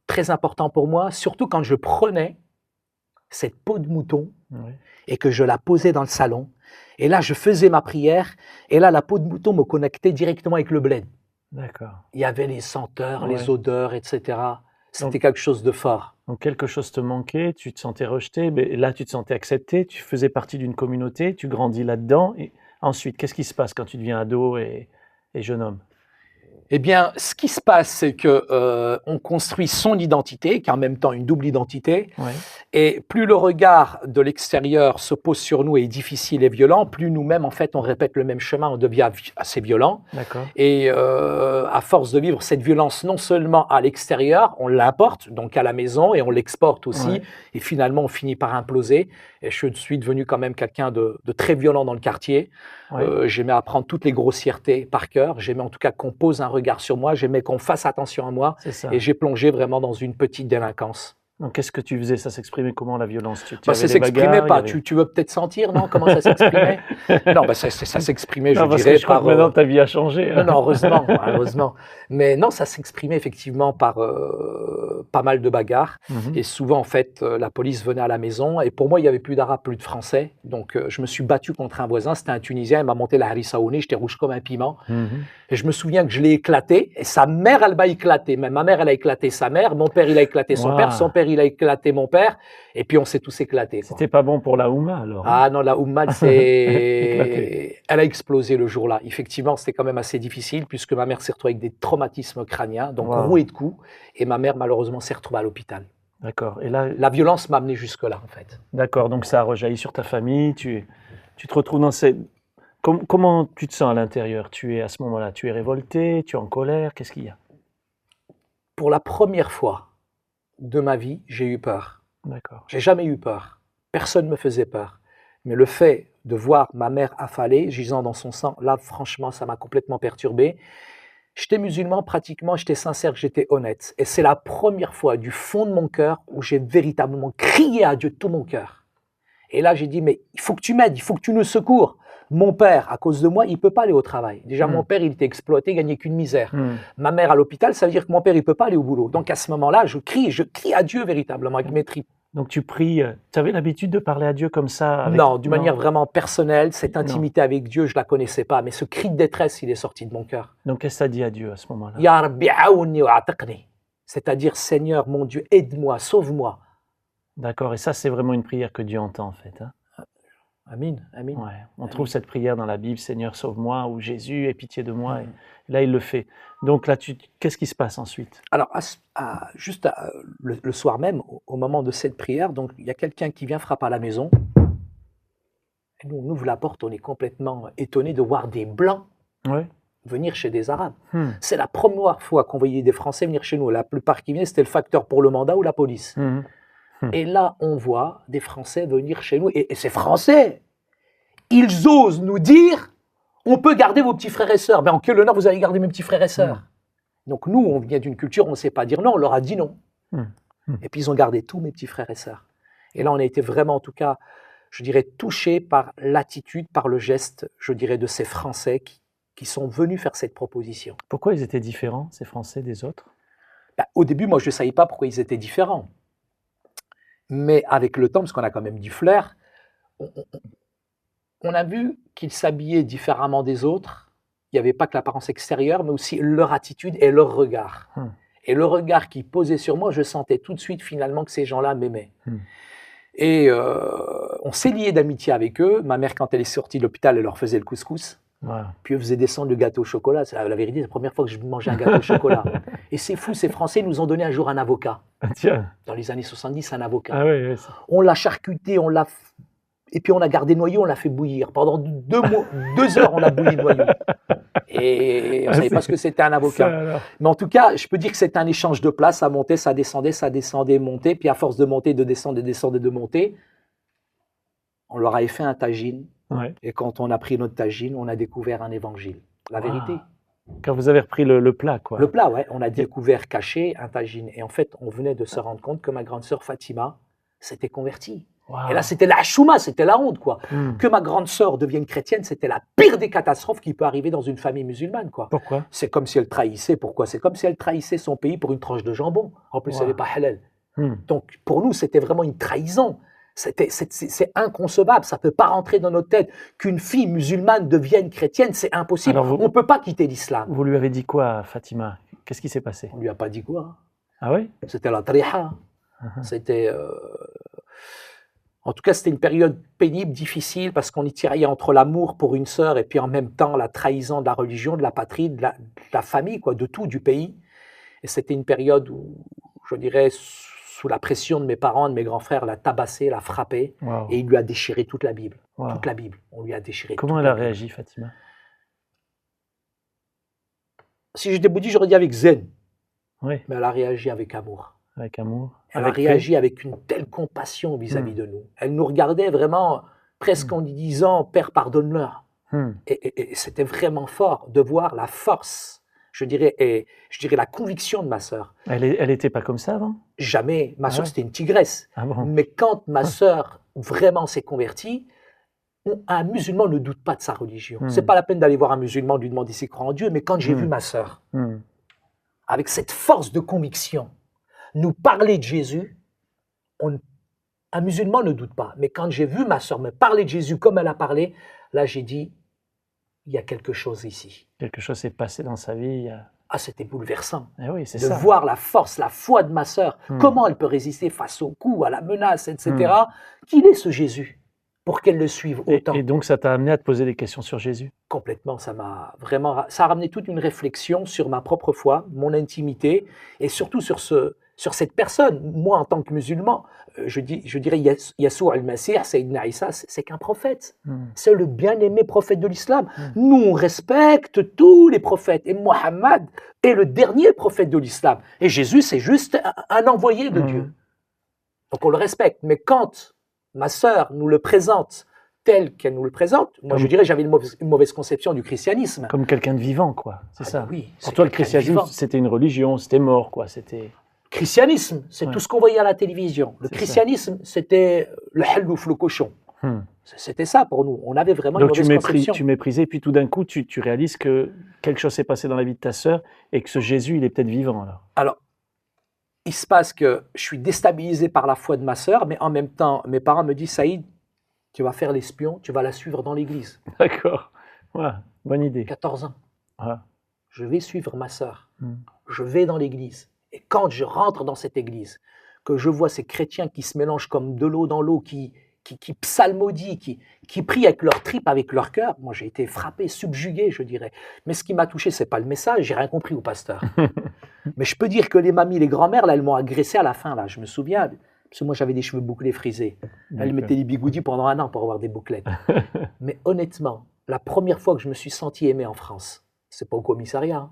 Speaker 6: très importants pour moi, surtout quand je prenais cette peau de mouton et que je la posais dans le salon. Et là, je faisais ma prière, et là, la peau de mouton me connectait directement avec le bled.
Speaker 3: D'accord.
Speaker 6: Il y avait les senteurs, les odeurs, etc. C'était quelque chose de fort.
Speaker 3: Donc, quelque chose te manquait, tu te sentais rejeté, mais là, tu te sentais accepté, tu faisais partie d'une communauté, tu grandis là-dedans. Et ensuite, qu'est-ce qui se passe quand tu deviens ado et jeune homme?
Speaker 6: Eh bien, ce qui se passe, c'est que on construit son identité, qui est en même temps une double identité. Et plus le regard de l'extérieur se pose sur nous et est difficile et violent, plus nous-mêmes, en fait, on répète le même chemin, on devient assez violent. Et à force de vivre cette violence, non seulement à l'extérieur, on l'importe, donc à la maison, et on l'exporte aussi. Et finalement, on finit par imploser. Et je suis devenu quand même quelqu'un de très violent dans le quartier. J'aimais apprendre toutes les grossièretés par cœur. J'aimais en tout cas qu'on pose un regard sur moi. J'aimais qu'on fasse attention à moi. Et j'ai plongé vraiment dans une petite délinquance.
Speaker 3: Donc, qu'est-ce que tu faisais? Ça s'exprimait comment, la violence? Tu
Speaker 6: Ça
Speaker 3: avais des
Speaker 6: s'exprimait
Speaker 3: bagarres,
Speaker 6: pas.
Speaker 3: il y avait-
Speaker 6: Tu veux peut-être sentir, non, comment ça s'exprimait? Non, ça s'exprimait,
Speaker 3: Non,
Speaker 6: je
Speaker 3: parce
Speaker 6: dirais,
Speaker 3: que je crois
Speaker 6: par...
Speaker 3: que maintenant, ta vie a changé.
Speaker 6: Non, non, heureusement, heureusement. Mais non, ça s'exprimait effectivement par pas mal de bagarres.
Speaker 3: Mhm.
Speaker 6: Et souvent, en fait, la police venait à la maison. Et pour moi, il n'y avait plus d'Arabes, plus de Français. Donc, je me suis battu contre un voisin. C'était un Tunisien. Il m'a monté la harissa au nez. J'étais rouge comme un piment.
Speaker 3: Mhm.
Speaker 6: Et je me souviens que je l'ai éclaté. Et sa mère, elle m'a éclaté. Même ma mère, elle a éclaté sa mère. Mon père, il a éclaté son
Speaker 3: Wow.
Speaker 6: père. Son père, il a éclaté mon père. Et puis, on s'est tous éclatés, quoi.
Speaker 3: C'était pas bon pour la Oumma, alors. Hein?
Speaker 6: Ah non, la Oumma,
Speaker 3: Éclaté.
Speaker 6: elle a explosé le jour-là. Effectivement, c'était quand même assez difficile puisque ma mère s'est retrouvée avec des traumatismes crâniens, donc
Speaker 3: Wow.
Speaker 6: rouée de coups, et ma mère, malheureusement, s'est retrouvée à l'hôpital.
Speaker 3: D'accord. Et là,
Speaker 6: La violence m'a amené jusque-là, en fait.
Speaker 3: d'accord, donc ça a rejailli sur ta famille. Tu te retrouves dans ces... comment tu te sens à l'intérieur? Tu es à ce moment-là, tu es révolté, tu es en colère, qu'est-ce qu'il y a?
Speaker 6: Pour la première fois de ma vie, j'ai eu peur.
Speaker 3: D'accord.
Speaker 6: J'ai jamais eu peur. Personne ne me faisait peur. Mais le fait de voir ma mère affalée, gisant dans son sang, là, franchement, ça m'a complètement perturbé. J'étais musulman pratiquement, j'étais sincère, j'étais honnête. Et c'est la première fois du fond de mon cœur où j'ai véritablement crié à Dieu de tout mon cœur. Et là, j'ai dit, mais il faut que tu m'aides, il faut que tu nous secours. Mon père, à cause de moi, il ne peut pas aller au travail. Déjà, mon père, il était exploité, il gagnait qu'une misère. Ma mère à l'hôpital, ça veut dire que mon père, il ne peut pas aller au boulot. Donc à ce moment-là, je crie à Dieu véritablement avec mes tripes.
Speaker 3: Donc tu pries, tu avais l'habitude de parler à Dieu comme ça avec...
Speaker 6: Non, d'une manière vraiment personnelle, cette
Speaker 3: Non.
Speaker 6: intimité avec Dieu, je ne la connaissais pas. Mais ce cri de détresse, il est sorti de mon cœur.
Speaker 3: Donc qu'est-ce que tu as dit à Dieu à ce moment-là?
Speaker 6: Ya Rabbi aouni wa atiqni. C'est-à-dire, Seigneur, mon Dieu, aide-moi, sauve-moi.
Speaker 3: D'accord, et ça c'est vraiment une prière que Dieu entend en fait. Hein?
Speaker 6: Amin, amin.
Speaker 3: Ouais. On trouve cette prière dans la Bible, Seigneur sauve-moi, ou Jésus aie pitié de moi. Et là il le fait. Donc là, qu'est-ce qui se passe ensuite?
Speaker 6: Alors, le soir même, au moment de cette prière, donc il y a quelqu'un qui vient frapper à la maison. Et nous, on ouvre la porte, on est complètement étonné de voir des Blancs
Speaker 3: Ouais.
Speaker 6: venir chez des Arabes. C'est la première fois qu'on voyait des Français venir chez nous. La plupart qui venaient, c'était le facteur pour le mandat ou la police.
Speaker 3: Mhm.
Speaker 6: Et là, on voit des Français venir chez nous. Et ces Français, ils osent nous dire, on peut garder vos petits frères et sœurs. Ben, en quel honneur vous allez garder mes petits frères et sœurs? Donc nous, on vient d'une culture, on ne sait pas dire non, on leur a dit non. Et puis ils ont gardé tous mes petits frères et sœurs. Et là, on a été vraiment, en tout cas, je dirais, touchés par l'attitude, par le geste, je dirais, de ces Français qui sont venus faire cette proposition.
Speaker 3: Pourquoi ils étaient différents, ces Français, des autres?
Speaker 6: Ben, au début, moi, je ne savais pas pourquoi ils étaient différents. Mais avec le temps, parce qu'on a quand même du flair, on a vu qu'ils s'habillaient différemment des autres. Il n'y avait pas que l'apparence extérieure, mais aussi leur attitude et leur regard. Et le regard qu'ils posaient sur moi, je sentais tout de suite finalement que ces gens-là m'aimaient. Et on s'est liés d'amitié avec eux. Ma mère, quand elle est sortie de l'hôpital, elle leur faisait le couscous.
Speaker 3: Ouais.
Speaker 6: Puis elle faisait descendre le gâteau au chocolat. C'est la vérité, c'est la première fois que je mangeais un gâteau au chocolat. Et c'est fou, ces Français nous ont donné un jour un avocat.
Speaker 3: Ah, tiens.
Speaker 6: Dans les années 70, un avocat.
Speaker 3: Ah oui, oui.
Speaker 6: On l'a charcuté, et puis on a gardé le noyau, on l'a fait bouillir. Pendant 2 heures, on a bouilli le noyau. Et on ne savait pas ce que c'était un avocat.
Speaker 3: Ça, alors.
Speaker 6: Mais en tout cas, je peux dire que c'était un échange de place. Ça montait, ça descendait, montait. Puis à force de monter, de descendre, de monter, on leur avait fait un tagine.
Speaker 3: Ouais.
Speaker 6: Et quand on a pris notre tagine, on a découvert un évangile. La vérité.
Speaker 3: Quand vous avez repris le plat, quoi.
Speaker 6: Le plat, ouais. On a découvert caché un tagine. Et en fait, on venait de se rendre compte que ma grande sœur Fatima s'était convertie.
Speaker 3: Wow.
Speaker 6: Et là, c'était la chouma, c'était la honte, quoi. Que ma grande sœur devienne chrétienne, c'était la pire des catastrophes qui peut arriver dans une famille musulmane, quoi.
Speaker 3: Pourquoi?
Speaker 6: C'est comme si elle trahissait. Pourquoi? C'est comme si elle trahissait son pays pour une tranche de jambon. En plus, elle n'est pas halal. Donc, pour nous, c'était vraiment une trahison. C'est inconcevable. Ça ne peut pas rentrer dans notre tête. Qu'une fille musulmane devienne chrétienne, c'est impossible.
Speaker 3: Alors
Speaker 6: on ne peut pas quitter l'islam.
Speaker 3: Vous lui avez dit quoi à Fatima? Qu'est-ce qui s'est passé?
Speaker 6: On ne lui a pas dit quoi.
Speaker 3: Ah oui?
Speaker 6: C'était la triha. C'était... En tout cas, c'était une période pénible, difficile, parce qu'on y tiraillait entre l'amour pour une sœur et puis en même temps la trahison de la religion, de la patrie, de la famille, quoi, de tout, du pays. Et c'était une période où, je dirais, sous la pression de mes parents, de mes grands frères, l'a tabassé, l'a frappé,
Speaker 3: Wow.
Speaker 6: et il lui a déchiré toute la Bible.
Speaker 3: Wow.
Speaker 6: Toute la Bible. On lui a déchiré
Speaker 3: Comment
Speaker 6: toute
Speaker 3: elle
Speaker 6: la
Speaker 3: a
Speaker 6: Bible.
Speaker 3: réagi, Fatima?
Speaker 6: Si j'étais bouddhiste, j'aurais dit avec zen.
Speaker 3: Oui,
Speaker 6: Mais elle a réagi avec amour.
Speaker 3: avec amour.
Speaker 6: Elle
Speaker 3: avec
Speaker 6: a réagi avec une telle compassion vis-à-vis de nous. Elle nous regardait vraiment presque en disant « Père, pardonne-leur ». Et c'était vraiment fort de voir la force je dirais, et je dirais la conviction de ma sœur.
Speaker 3: Elle était pas comme ça avant?
Speaker 6: Jamais. Ma
Speaker 3: Ah
Speaker 6: sœur,
Speaker 3: ouais?
Speaker 6: c'était une tigresse.
Speaker 3: Ah bon?
Speaker 6: Mais quand ma sœur vraiment s'est convertie, un musulman ne doute pas de sa religion. C'est pas la peine d'aller voir un musulman, lui demander s'il croit en Dieu, mais quand j'ai vu ma sœur, avec cette force de conviction, nous parler de Jésus, un musulman ne doute pas. Mais quand j'ai vu ma sœur me parler de Jésus comme elle a parlé, là j'ai dit, il y a quelque chose ici.
Speaker 3: Quelque chose s'est passé dans sa vie.
Speaker 6: Ah, c'était bouleversant.
Speaker 3: Eh oui, c'est
Speaker 6: De
Speaker 3: ça.
Speaker 6: voir la force, la foi de ma sœur, comment elle peut résister face au coup, à la menace, etc. Qu'il est ce Jésus pour qu'elle le suive autant.
Speaker 3: Et donc, ça t'a amené à te poser des questions sur Jésus?
Speaker 6: Complètement, ça a ramené toute une réflexion sur ma propre foi, mon intimité, et surtout sur cette personne. Moi, en tant que musulman, je dirais Yassoua al-Masih, Sayyidina Isa, c'est qu'un prophète. C'est le bien-aimé prophète de l'islam. Nous, on respecte tous les prophètes. Et Mohammed est le dernier prophète de l'islam. Et Jésus, c'est juste un envoyé de Dieu. Donc, on le respecte. Mais quand ma sœur nous le présente tel qu'elle nous le présente, moi, je dirais j'avais une mauvaise conception du christianisme.
Speaker 3: Comme quelqu'un de vivant, quoi. C'est ça.
Speaker 6: Oui,
Speaker 3: pour toi, le christianisme, c'était une religion, c'était mort, quoi. C'était...
Speaker 6: Christianisme, c'est tout ce qu'on voyait à la télévision. Le christianisme, c'était le hallouf, le cochon. C'était ça pour nous. On avait vraiment
Speaker 3: donc
Speaker 6: une mauvaise conception.
Speaker 3: Tu méprisais, puis tout d'un coup, tu réalises que quelque chose s'est passé dans la vie de ta sœur et que ce Jésus, il est peut-être vivant, alors.
Speaker 6: Alors, il se passe que je suis déstabilisé par la foi de ma sœur, mais en même temps, mes parents me disent, Saïd, tu vas faire l'espion, tu vas la suivre dans l'église.
Speaker 3: D'accord. Ouais, bonne idée.
Speaker 6: 14 ans.
Speaker 3: Ouais.
Speaker 6: Je vais suivre ma sœur. Je vais dans l'église. Et quand je rentre dans cette église, que je vois ces chrétiens qui se mélangent comme de l'eau dans l'eau, qui psalmodient, qui prient avec leur tripes, avec leur cœur, moi j'ai été frappé, subjugué, je dirais. Mais ce qui m'a touché, c'est pas le message, j'ai rien compris au pasteur. Mais je peux dire que les mamies, les grands-mères, là, elles m'ont agressé à la fin, là, je me souviens, parce que moi j'avais des cheveux bouclés frisés. Elles mettaient des bigoudis pendant 1 an pour avoir des bouclettes. Mais honnêtement, la première fois que je me suis senti aimé en France, c'est pas au commissariat,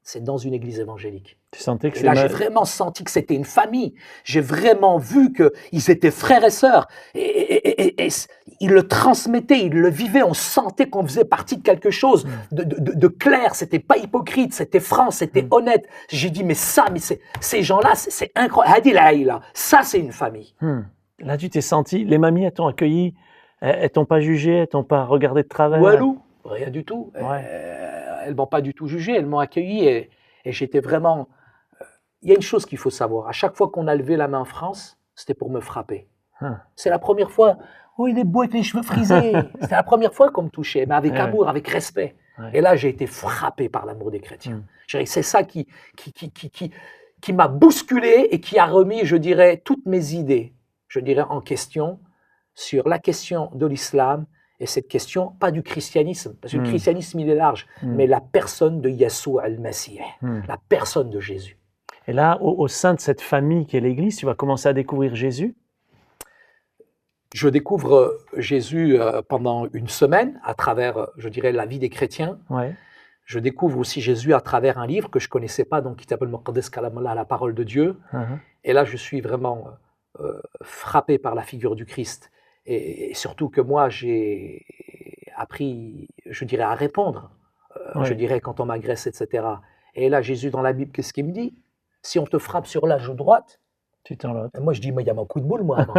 Speaker 6: c'est dans une église évangélique.
Speaker 3: Tu sentais que
Speaker 6: et là, j'ai vraiment senti que c'était une famille. J'ai vraiment vu qu'ils étaient frères et sœurs. Et ils le transmettaient, ils le vivaient. On sentait qu'on faisait partie de quelque chose de clair. C'était pas hypocrite, c'était franc, c'était honnête. J'ai dit, mais ces gens-là, c'est incroyable. Ça, c'est une famille.
Speaker 3: Là, tu t'es senti, les mamies, elles t'ont accueilli, elles t'ont pas jugé, elles t'ont pas regardé de travers.
Speaker 6: Walou, rien du tout.
Speaker 3: Ouais.
Speaker 6: Elles m'ont pas du tout jugé, elles m'ont accueilli et j'étais vraiment... Il y a une chose qu'il faut savoir, à chaque fois qu'on a levé la main en France, c'était pour me frapper. C'est la première fois, oh il est beau avec les cheveux frisés, c'était la première fois qu'on me touchait, mais avec amour, avec respect. Et là j'ai été frappé par l'amour des chrétiens. Je dirais que c'est ça qui m'a bousculé et qui a remis, je dirais, toutes mes idées, je dirais, en question sur la question de l'islam. Et cette question, pas du christianisme, parce que le christianisme, il est large, mais la personne de Yassoua al-Masih, la personne de Jésus.
Speaker 3: Et là, au sein de cette famille qui est l'Église, tu vas commencer à découvrir Jésus?
Speaker 6: Je découvre Jésus pendant une semaine, à travers, je dirais, la vie des chrétiens.
Speaker 3: Ouais.
Speaker 6: Je découvre aussi Jésus à travers un livre que je ne connaissais pas, donc qui s'appelle Muqaddas Kalamullah, la parole de Dieu. Et là, je suis vraiment frappé par la figure du Christ. Et surtout que moi, j'ai appris, je dirais, à répondre, je dirais, quand on m'agresse, etc. Et là, Jésus, dans la Bible, qu'est-ce qu'il me dit? Si on te frappe sur la joue droite,
Speaker 3: tu t'en l'autre.
Speaker 6: Moi, je dis, mais il y a mon coup de boule, moi, avant.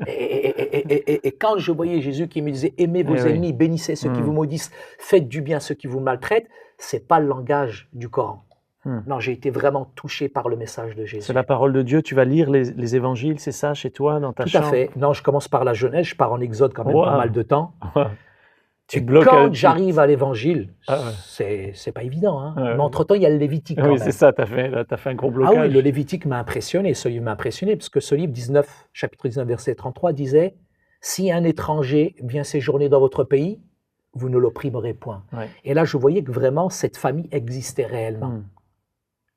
Speaker 6: et quand je voyais Jésus qui me disait, aimez vos ennemis, bénissez ceux qui vous maudissent, faites du bien à ceux qui vous maltraitent, c'est pas le langage du Coran. Non, j'ai été vraiment touché par le message de Jésus.
Speaker 3: C'est la parole de Dieu. Tu vas lire les évangiles, c'est ça, chez toi, dans ta chambre?
Speaker 6: Tout à fait. Non, je commence par la Genèse, je pars en Exode quand même pas mal de temps. Quand j'arrive à l'évangile, c'est pas évident. Hein. Mais entre-temps, il y a le Lévitique quand même.
Speaker 3: Oui, c'est ça, t'as fait un gros blocage.
Speaker 6: Ah oui, le Lévitique m'a impressionné, ce livre m'a impressionné, parce que ce livre, chapitre 19, verset 33, disait « Si un étranger vient séjourner dans votre pays, vous ne l'opprimerez point. » Et là, je voyais que vraiment, cette famille existait réellement.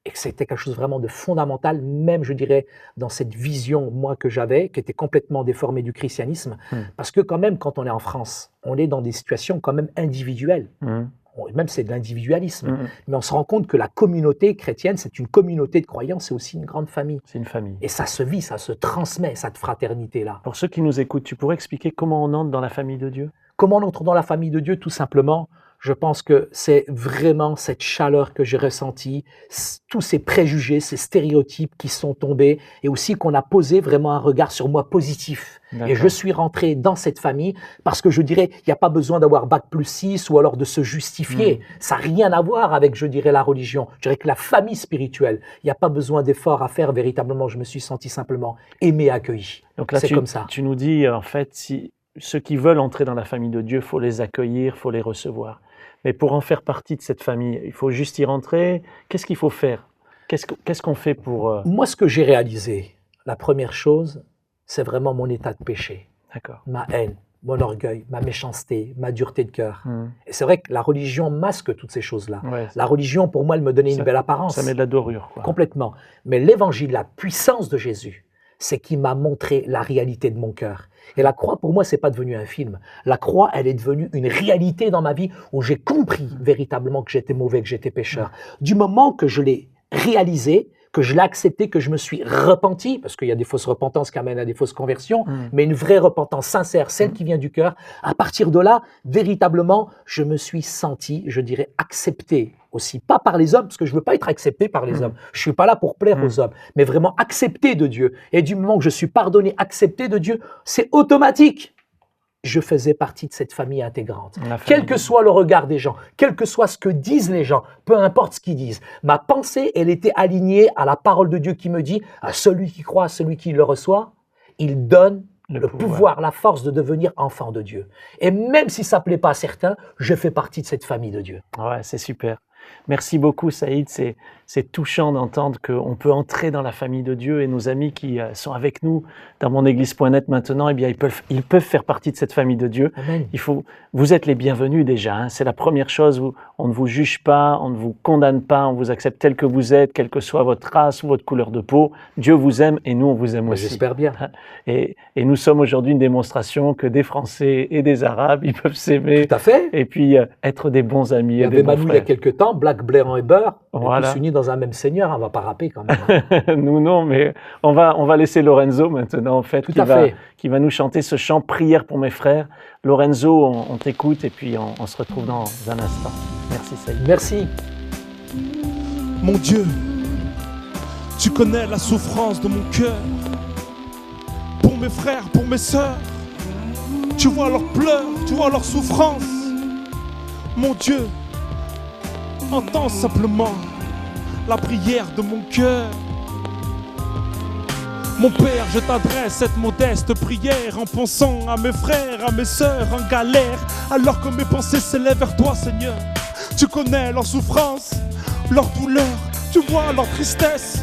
Speaker 6: Et que c'était quelque chose vraiment de fondamental, même, je dirais, dans cette vision, moi, que j'avais, qui était complètement déformée du christianisme. Parce que quand même, quand on est en France, on est dans des situations quand même individuelles. Même c'est de l'individualisme. Mais on se rend compte que la communauté chrétienne, c'est une communauté de croyants, c'est aussi une grande famille.
Speaker 3: C'est une famille.
Speaker 6: Et ça se vit, ça se transmet, cette fraternité-là.
Speaker 3: Pour ceux qui nous écoutent, tu pourrais expliquer comment on entre dans la famille de Dieu?
Speaker 6: Comment on entre dans la famille de Dieu? Tout simplement, Je pense que c'est vraiment cette chaleur que j'ai ressentie, tous ces préjugés, ces stéréotypes qui sont tombés et aussi qu'on a posé vraiment un regard sur moi positif. Et je suis rentré dans cette famille parce que je dirais, il n'y a pas besoin d'avoir bac+6 ou alors de se justifier. Ça n'a rien à voir avec, je dirais, la religion. Je dirais que la famille spirituelle, il n'y a pas besoin d'efforts à faire. Véritablement, je me suis senti simplement aimé, accueilli.
Speaker 3: Donc là,
Speaker 6: c'est comme ça.
Speaker 3: Tu nous dis, en fait, si ceux qui veulent entrer dans la famille de Dieu, il faut les accueillir, il faut les recevoir. Mais pour en faire partie de cette famille, il faut juste y rentrer. Qu'est-ce qu'il faut faire? Qu'est-ce qu'on fait pour...
Speaker 6: Moi, ce que j'ai réalisé, la première chose, c'est vraiment mon état de péché.
Speaker 3: D'accord.
Speaker 6: Ma haine, mon orgueil, ma méchanceté, ma dureté de cœur. Et c'est vrai que la religion masque toutes ces choses-là.
Speaker 3: Ouais,
Speaker 6: la religion, pour moi, elle me donnait une belle apparence.
Speaker 3: Ça met de la dorure, quoi.
Speaker 6: Complètement. Mais l'évangile, la puissance de Jésus, c'est qui m'a montré la réalité de mon cœur. Et la croix, pour moi, c'est pas devenu un film. La croix, elle est devenue une réalité dans ma vie où j'ai compris véritablement que j'étais mauvais, que j'étais pécheur. Du moment que je l'ai réalisé, que je l'ai accepté, que je me suis repenti, parce qu'il y a des fausses repentances qui amènent à des fausses conversions, mais une vraie repentance sincère, celle qui vient du cœur, à partir de là, véritablement, je me suis senti, je dirais, accepté aussi, pas par les hommes, parce que je veux pas être accepté par les hommes. Je suis pas là pour plaire aux hommes, mais vraiment accepté de Dieu. Et du moment que je suis pardonné, accepté de Dieu, c'est automatique. Je faisais partie de cette famille intégrante. Quel que soit le regard des gens, quel que soit ce que disent les gens, peu importe ce qu'ils disent, ma pensée, elle était alignée à la parole de Dieu qui me dit, à celui qui croit, à celui qui le reçoit, il donne le pouvoir, la force de devenir enfant de Dieu. Et même si ça ne plaît pas à certains, je fais partie de cette famille de Dieu.
Speaker 3: Ouais, c'est super. Merci beaucoup, Saïd. C'est touchant d'entendre qu'on peut entrer dans la famille de Dieu et nos amis qui sont avec nous dans monéglise.net maintenant, eh bien, ils peuvent faire partie de cette famille de Dieu.
Speaker 6: Amen.
Speaker 3: Vous êtes les bienvenus déjà. Hein. C'est la première chose. On ne vous juge pas, on ne vous condamne pas, on vous accepte tel que vous êtes, quelle que soit votre race ou votre couleur de peau. Dieu vous aime et nous, on vous aime aussi.
Speaker 6: J'espère bien.
Speaker 3: Et nous sommes aujourd'hui une démonstration que des Français et des Arabes, ils peuvent s'aimer.
Speaker 6: Tout à fait.
Speaker 3: Et puis être des bons amis.
Speaker 6: Il y avait Manu il y a quelques temps, Black, Blanc et Beurre,
Speaker 3: voilà.
Speaker 6: tous unis dans un même Seigneur, on ne va pas rapper quand même.
Speaker 3: Nous non, mais on va laisser Lorenzo maintenant en fait, qui va nous chanter ce chant Prière pour mes frères. Lorenzo, on t'écoute et puis on se retrouve dans un instant. Merci Saïd.
Speaker 6: Merci.
Speaker 5: Mon Dieu, tu connais la souffrance de mon cœur. Pour mes frères, pour mes sœurs, tu vois leurs pleurs, tu vois leurs souffrances. Mon Dieu, entends simplement la prière de mon cœur. Mon Père, je t'adresse cette modeste prière en pensant à mes frères, à mes sœurs en galère, alors que mes pensées s'élèvent vers toi, Seigneur. Tu connais leur souffrance, leur douleur, tu vois leur tristesse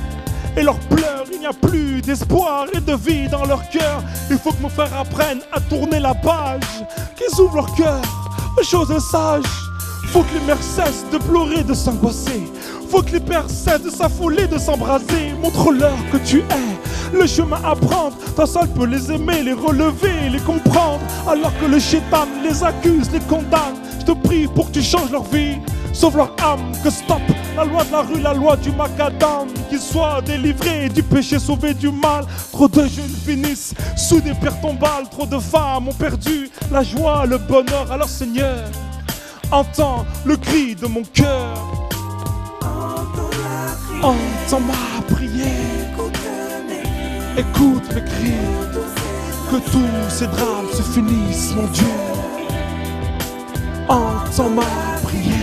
Speaker 5: et leurs pleurs. Il n'y a plus d'espoir et de vie dans leur cœur. Il faut que mes frères apprennent à tourner la page, qu'ils ouvrent leur cœur aux choses sages. Faut que les mères cessent de pleurer, de s'angoisser. Faut que les pères cessent de s'affoler, de s'embraser. Montre-leur que tu es le chemin à prendre. Toi seul peux les aimer, les relever, les comprendre. Alors que le chétan les accuse, les condamne. Je te prie pour que tu changes leur vie, sauve leur âme, que stoppe la loi de la rue, la loi du macadam. Qu'ils soient délivrés du péché, sauvés du mal. Trop de jeunes finissent sous des pierres tombales. Trop de femmes ont perdu la joie, le bonheur. Alors Seigneur, entends le cri de mon cœur. Entends ma prière. Écoute mes cris. Que tous ces drames se finissent, mon Dieu. Entends ma prière.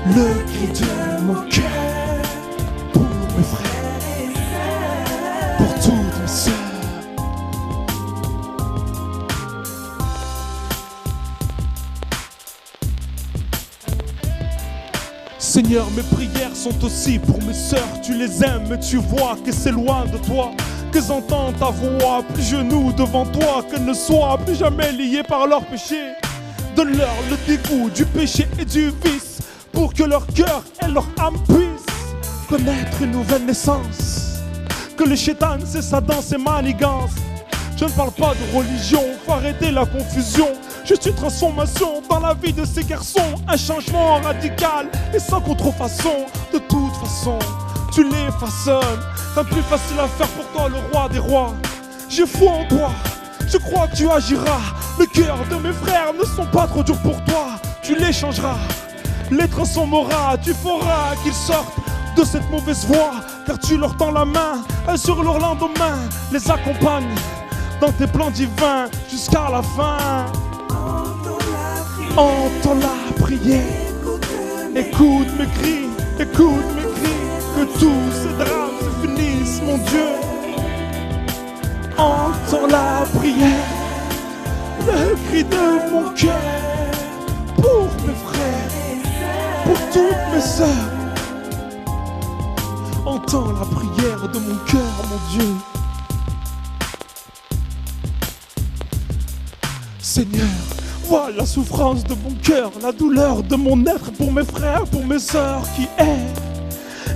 Speaker 5: Le cri de mon cœur. Pour mes frères. Pour toutes mes sœurs. Seigneur, mes prières sont aussi pour mes sœurs. Tu les aimes, mais tu vois que c'est loin de toi. Qu'elles entendent ta voix, plus genoux devant toi. Qu'elles ne soient plus jamais liées par leur péché. Donne-leur le dégoût du péché et du vice, pour que leur cœur et leur âme puissent connaître une nouvelle naissance. Que le chétan cesse dans ses manigances. Je ne parle pas de religion, faut arrêter la confusion. Juste une transformation dans la vie de ces garçons. Un changement radical et sans contrefaçon. De toute façon, tu les façonnes. C'est plus facile à faire pour toi, le roi des rois. J'ai foi en toi, je crois que tu agiras. Le cœur de mes frères ne sont pas trop durs pour toi. Tu
Speaker 7: tu les changeras, les transformeras, tu feras qu'ils sortent de cette mauvaise voie, car tu leur tends la main, et sur leur lendemain, les accompagne dans tes plans divins jusqu'à la fin. Entends la prière, écoute mes cris, que tous ces drames se finissent, mon Dieu. Entends la prière, le cri de mon cœur, pour mes frères, pour toutes mes sœurs. Entends la prière de mon cœur, mon Dieu. Seigneur, vois la souffrance de mon cœur, la douleur de mon être pour mes frères, pour mes sœurs qui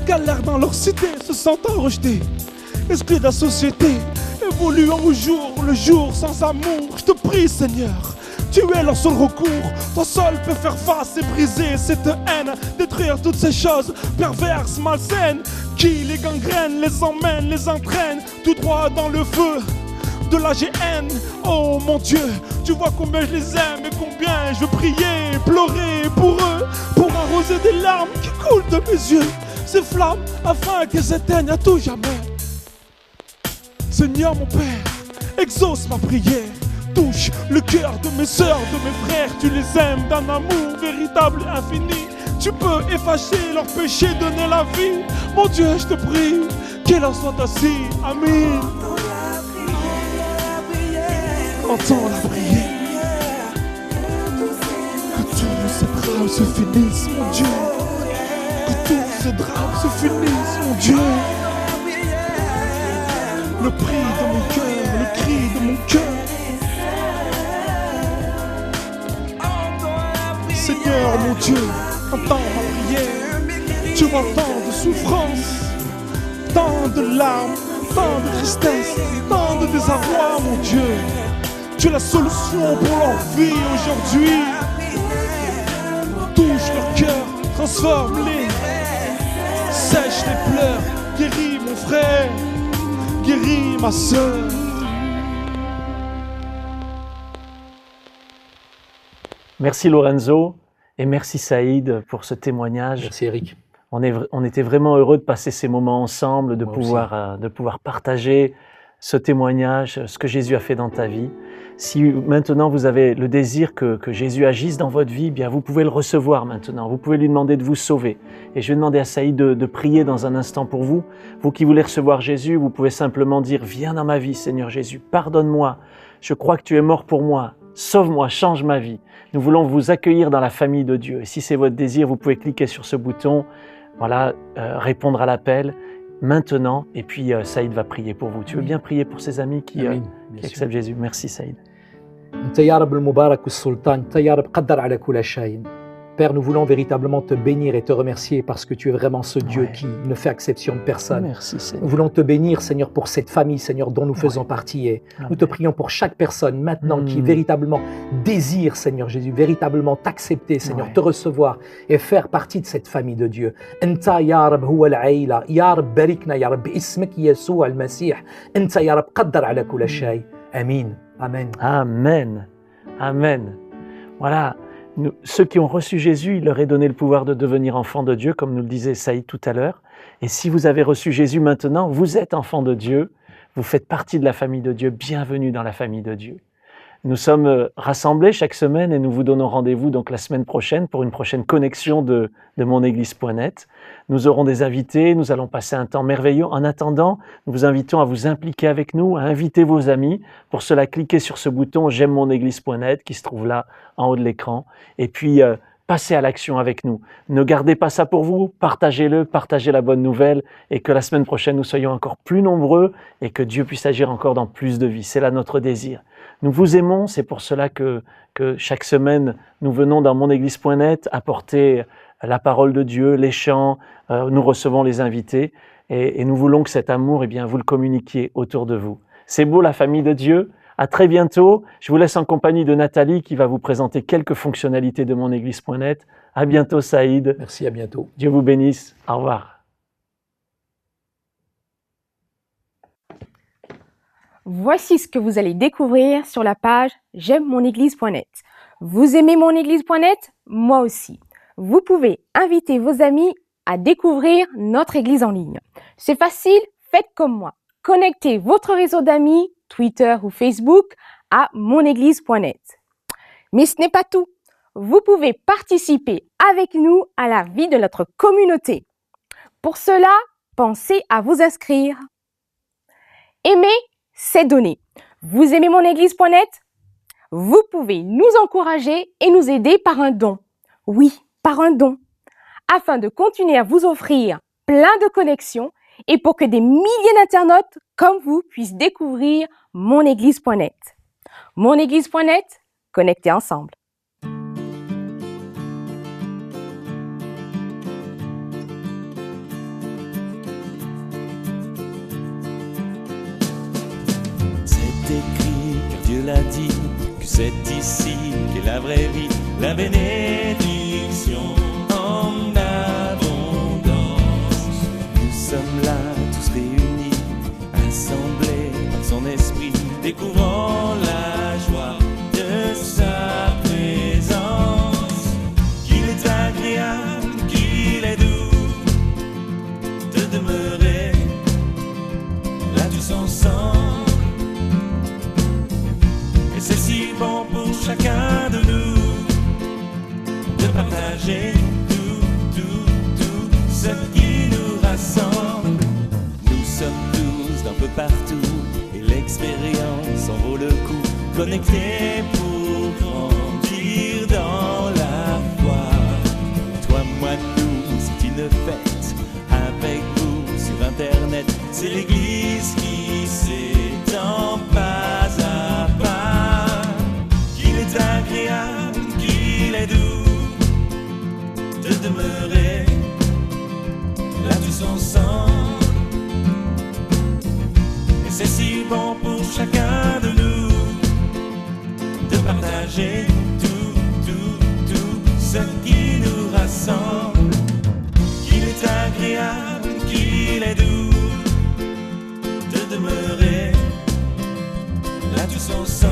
Speaker 7: galèrent dans leur cité, se sentant rejetés, exclus de la société, évoluant au jour le jour sans amour. Je te prie, Seigneur, tu es leur seul recours. Toi seul peux faire face et briser cette haine, détruire toutes ces choses perverses, malsaines, qui les gangrènent, les emmènent, les entraînent tout droit dans le feu de la GN. Oh mon Dieu, tu vois combien je les aime et combien je veux prier, pleurer pour eux, pour arroser des larmes qui coulent de mes yeux, ces flammes afin qu'elles s'éteignent à tout jamais. Seigneur mon Père, exauce ma prière, touche le cœur de mes sœurs, de mes frères, tu les aimes d'un amour véritable et infini. Tu peux effacer leurs péchés, donner la vie. Mon Dieu, je te prie, qu'il en soit ainsi. Amen. Entends la prière, que tous ces drames se finissent, mon Dieu. Que tous ces drames se finissent, mon Dieu. Le cri de mon cœur, le cri de mon cœur. Seigneur, mon Dieu, entends ma prière. Tu vois tant de souffrance, tant de larmes, tant de tristesse, tant de désarroi, mon Dieu. Tu es la solution pour leur vie aujourd'hui. Touche leur cœur, transforme-les, sèche les pleurs, guéris mon frère, guéris ma sœur.
Speaker 3: Merci Lorenzo et merci Saïd pour ce témoignage.
Speaker 6: Merci Eric.
Speaker 3: On était vraiment heureux de passer ces moments ensemble, de pouvoir partager ce témoignage, ce que Jésus a fait dans ta vie. Si maintenant vous avez le désir que Jésus agisse dans votre vie, bien vous pouvez le recevoir maintenant. Vous pouvez lui demander de vous sauver. Et je vais demander à Saïd de prier dans un instant pour vous. Vous qui voulez recevoir Jésus, vous pouvez simplement dire « Viens dans ma vie, Seigneur Jésus, pardonne-moi. Je crois que tu es mort pour moi. Sauve-moi, change ma vie. » Nous voulons vous accueillir dans la famille de Dieu. Et si c'est votre désir, vous pouvez cliquer sur ce bouton, répondre à l'appel maintenant. Et puis Saïd va prier pour vous. Tu veux bien prier pour ces amis qui acceptent Jésus? Merci Saïd.
Speaker 6: أنت يا رب المبارك والسلطان، أنت يا رب قدر على كل شيء. Père, nous voulons véritablement te bénir et te remercier parce que tu es vraiment ce Dieu qui ne fait exception de personne.
Speaker 3: Merci, Seigneur.
Speaker 6: Nous voulons te bénir, Seigneur, pour cette famille, Seigneur, dont nous faisons partie. Et nous te prions pour chaque personne maintenant qui véritablement désire, Seigneur Jésus, véritablement t'accepter, Seigneur, te recevoir et faire partie de cette famille de Dieu. Anta ya Rab huwa al-aïla, ya Rab barikna ya Rab bismik Yeshua al-Masih. Anta ya Rab qaddar ala kula shay. Amen. Amen.
Speaker 3: Amen. Amen. Voilà. Ceux qui ont reçu Jésus, il leur est donné le pouvoir de devenir enfants de Dieu, comme nous le disait Saïd tout à l'heure. Et si vous avez reçu Jésus maintenant, vous êtes enfants de Dieu, vous faites partie de la famille de Dieu, bienvenue dans la famille de Dieu. Nous sommes rassemblés chaque semaine et nous vous donnons rendez-vous donc la semaine prochaine pour une prochaine connexion de monéglise.net. Nous aurons des invités, nous allons passer un temps merveilleux. En attendant, nous vous invitons à vous impliquer avec nous, à inviter vos amis. Pour cela, cliquez sur ce bouton « J'aime monéglise.net » qui se trouve là en haut de l'écran. Et puis, passez à l'action avec nous. Ne gardez pas ça pour vous, partagez-le, partagez la bonne nouvelle et que la semaine prochaine, nous soyons encore plus nombreux et que Dieu puisse agir encore dans plus de vies. C'est là notre désir. Nous vous aimons, c'est pour cela que chaque semaine, nous venons dans monéglise.net apporter la parole de Dieu, les chants, nous recevons les invités et nous voulons que cet amour, eh bien, vous le communiquiez autour de vous. C'est beau la famille de Dieu. À très bientôt. Je vous laisse en compagnie de Nathalie qui va vous présenter quelques fonctionnalités de monéglise.net. À bientôt Saïd.
Speaker 6: Merci, à bientôt.
Speaker 3: Dieu vous bénisse. Au revoir.
Speaker 1: Voici ce que vous allez découvrir sur la page j'aime monéglise.net. Vous aimez monéglise.net? Moi aussi. Vous pouvez inviter vos amis à découvrir notre église en ligne. C'est facile, faites comme moi. Connectez votre réseau d'amis, Twitter ou Facebook, à monéglise.net. Mais ce n'est pas tout. Vous pouvez participer avec nous à la vie de notre communauté. Pour cela, pensez à vous inscrire. Aimer, c'est donner. Vous aimez monéglise.net? Vous pouvez nous encourager et nous aider par un don. Oui, par un don. Afin de continuer à vous offrir plein de connexions et pour que des milliers d'internautes comme vous puissent découvrir monéglise.net. Monéglise.net, connectez ensemble.
Speaker 2: C'est écrit, car Dieu l'a dit, que c'est ici qu'est la vraie vie, la bénédiction en abondance. Nous sommes là, tous réunis, assemblés par son esprit, découvrant la joie de sa présence. Qu'il est agréable, qu'il est doux de demeurer là tous ensemble. Et c'est si bon pour chacun de nous de partager tout ce qui nous rassemble. Nous sommes tous d'un peu partout et l'expérience en vaut le coup. Connectés pour grandir dans la foi. Toi, moi, nous, c'est une fête avec vous sur Internet. C'est l'église qui s'étend pas à pas. Qu'il est agréable, qu'il est doux de demeurer là tous ensemble. Et c'est si bon pour chacun de nous de partager tout ce qui nous rassemble. Qu'il est agréable, qu'il est doux de demeurer là tous ensemble.